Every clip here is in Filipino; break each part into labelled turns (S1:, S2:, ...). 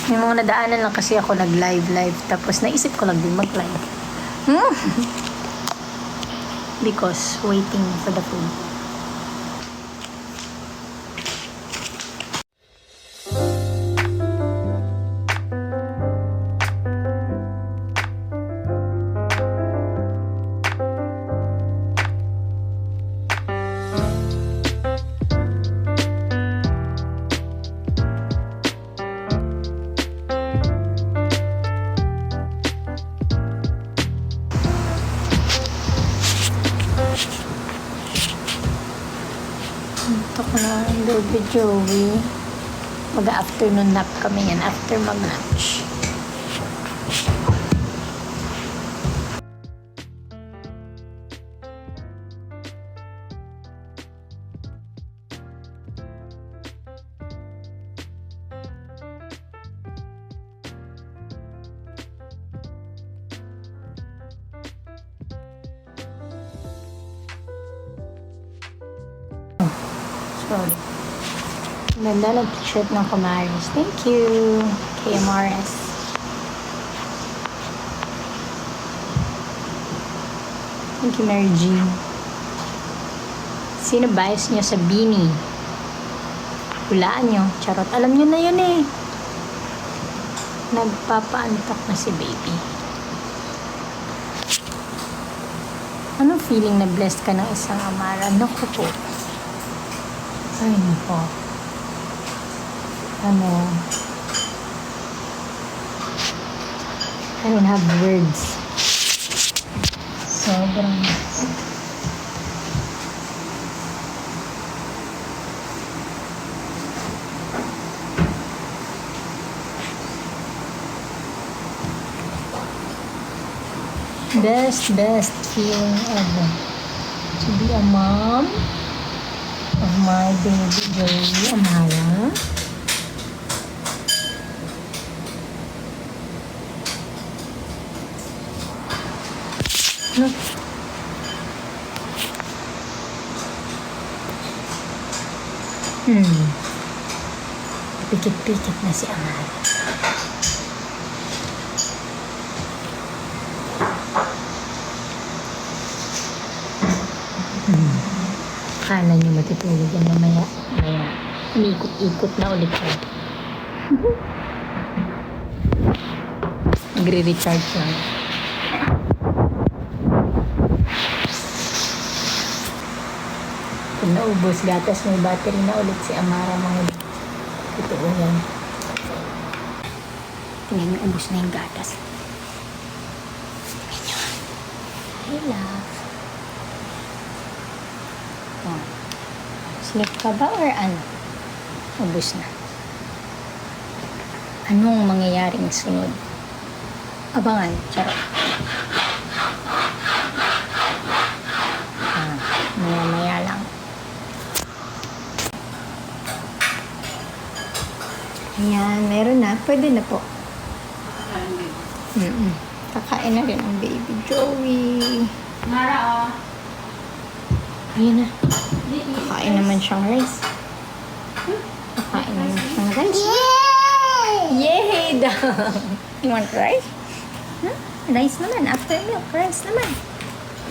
S1: Yung mga nadaanan lang kasi ako nag-live. Tapos naisip ko lang din mag-live. Because waiting for the food. Ito ko na baby Joey. Mag-afternoon nap kami yan after mag-lunch. Sorry. Ganda ng t-shirt ng Kumaris. Thank you, KMRS. Thank you, Mary Jean. Sino bias nyo sa Beanie? Hulaan nyo. Charot. Alam nyo na yun eh. Nagpapaantok na si baby. Anong feeling na blessed ka ng isang amara? Naku po. Ay, nako. I don't have words. Sobrang. Best feeling ever. To be a mom of my baby Joey Amara. Pikit-pikit na si Amara. Akala niyo matutulog yan mamaya. Umiikot-ikot na ulit siya. Magre-recharge lang. Pag naubos gatas, may battery na ulit si Amara mga totoo yan. Tingnan niyo, ubos na yung gatas. Tingnan niyo. Hey, love. Oh. Sleep ka ba or ano? Ubos na. Anong mangyayaring sunod? Abangan. Charot. Maya lang. Ayan, meron na. Pwede na po. Kakain na rin ang baby Joey.
S2: Mara,
S1: Ayan na. Kakain naman siyang rice. Kakain naman siyang rice. Yay! You want rice? Huh? Rice naman. After milk, rice naman.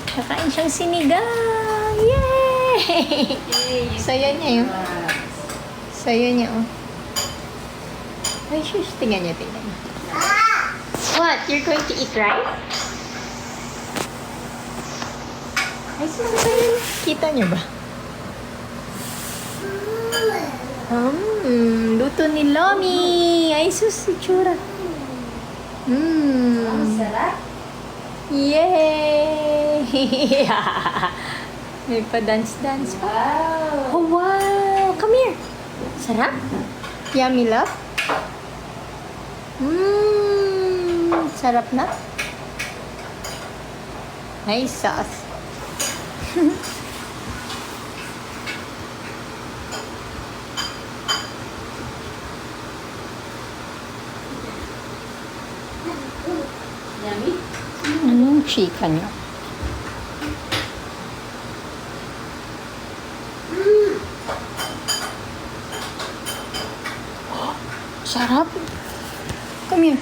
S1: Kakain siyang sinigang. Yay! Saya niya yun. Saya niya, oh. Ay, shush. Tingnan niya. What? You're going to eat rice? Ay, sinasayin. Kita niyo ba? Luto ni Lomi. Ay, sus, itsura.
S2: sarap.
S1: Yay! May pa-dance-dance pa.
S2: Wow.
S1: Oh, wow! Come here. Sarap? Yummy, love? Sarap na? Nice sauce.
S2: Yummy.
S1: Anong chika niyo? Sarap. Come here.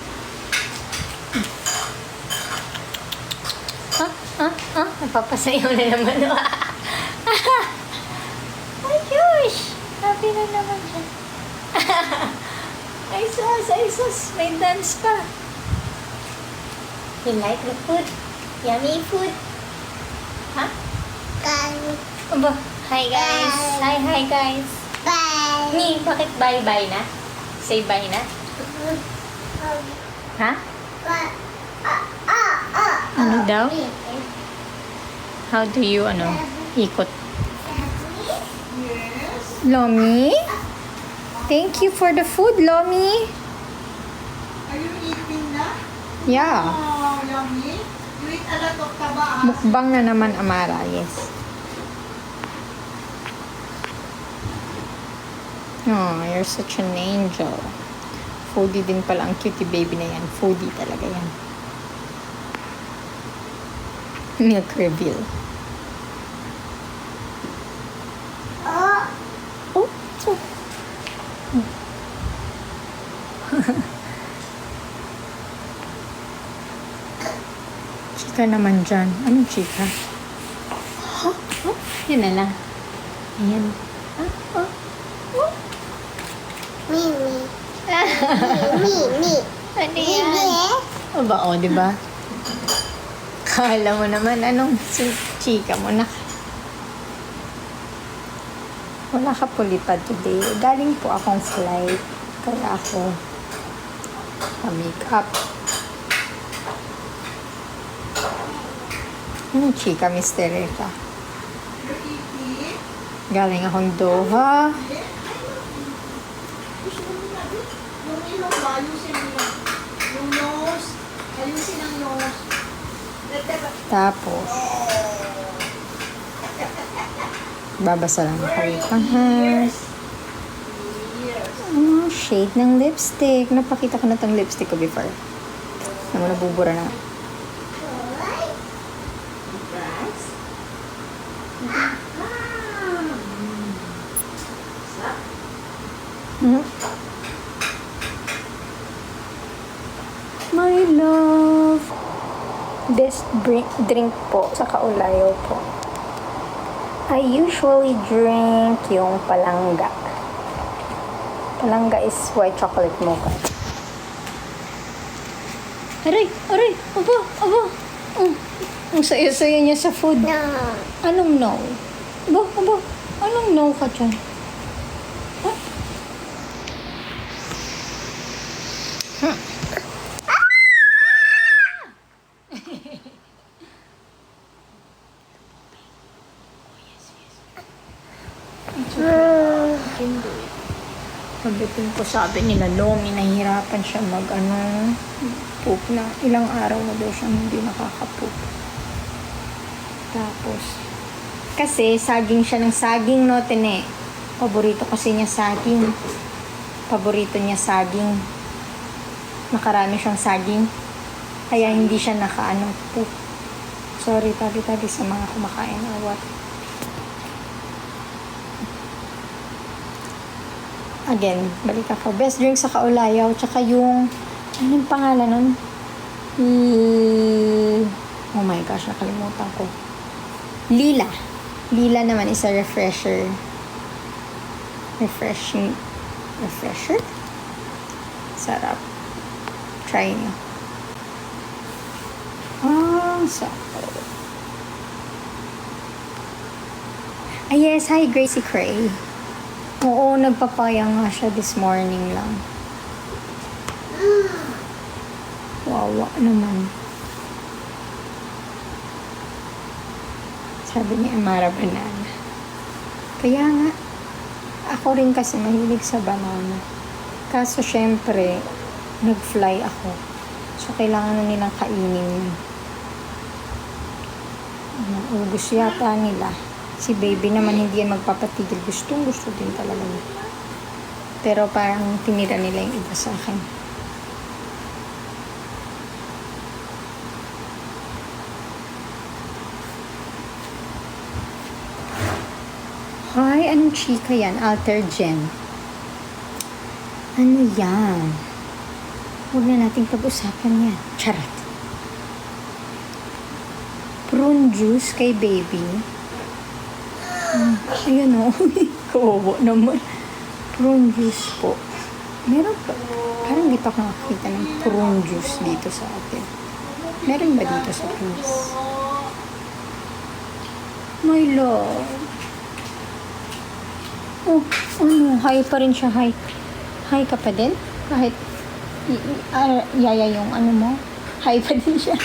S1: Napapasayaw na naman. Ayush! Happy na naman siya. Ay sus, may dance pa. You like the food? Yummy food? Ha? Aba, hi guys. Hi guys.
S3: Bye.
S1: Ni, bakit bye-bye na? Say bye na? Ha? Ano daw? How do you, ikot? Lomi? Thank you for the food, Lomi.
S3: Are you eating na?
S1: Yeah.
S3: Oh, yummy. You eat a lot of taba.
S1: Mukbang na naman, Amara. Yes. Oh, you're such an angel. Foodie din pala ang cutie baby na yan. Foodie talaga yan. Milk reveal.
S3: Oh,
S1: Oh, so. Chika naman dyan. Anong chika? Huh? Oh, yan na lang. Ayan.
S3: me.
S1: Ano yan? O ba, o, di ba? Kala mo naman, anong chika mo na? Wala ka pulipad today. Galing po akong flight. Kaya ako pa-makeup. Anong chika, Mr. Rita? Galing akong Doha.
S3: Yung ilong ba, ayusin mo lang. Yung nose, ayusin ang nose.
S1: Tapos, babasa lang ako yung pahas. Oh, shade ng lipstick. Napakita ko na tong lipstick ko before. Naman nabubura na. Mhm. My love. Best drink po sa Kaulayaw po. I usually drink yung palangga. Palangga is white chocolate mocha. Aray! Aray! Aba! Ang sayo-sayo niya sa food.
S3: No.
S1: Anong no? Aba! Anong no ka dyan? Huh? Pagdating ko, sabi nila, Lomi, nahihirapan siya poop na. Ilang araw na daw siyang hindi nakakapoop. Tapos, kasi saging siya ng saging, no, Tene? Paborito kasi niya saging. Paborito niya saging. Nakarami siyang saging. Kaya hindi siya poop. Sorry, tabi-tabi sa mga kumakain or what. Again, balik ako. Best drink sa Kaulayaw. Tsaka yung, anong pangalan nun? Oh my gosh, nakalimutan ko. Lila. Lila naman is a refresher. Refresher? Sarap. Try nyo. Sarap. Ah, yes. Hi, Gracie Cray. Oo, nagpapaya nga siya this morning lang. Wawa naman. Sabi ni Amara, banana. Kaya nga, ako rin kasi mahilig sa banana. Kaso syempre, nag-fly ako. So, kailangan na nilang kainin. Ubus yata nila. Si baby naman hindi yan magpapatigil. Gusto din talaga niya. Pero parang tinira nila yung iba sa akin. Hi, anong chika yan? Alter Gen. Ano yan? Huwag na nating pag-usapan yan. Charot. Prune juice kay baby. Ayan o. Kawawa naman. Prune juice po. Meron pa. Parang di pa ako nakakita ng prune juice dito sa atin. Meron ba dito sa Pinas? My love. Oh, ano? Hi pa rin siya. Hi. Hi ka pa din? Kahit yaya yung ano mo. Hi pa din siya.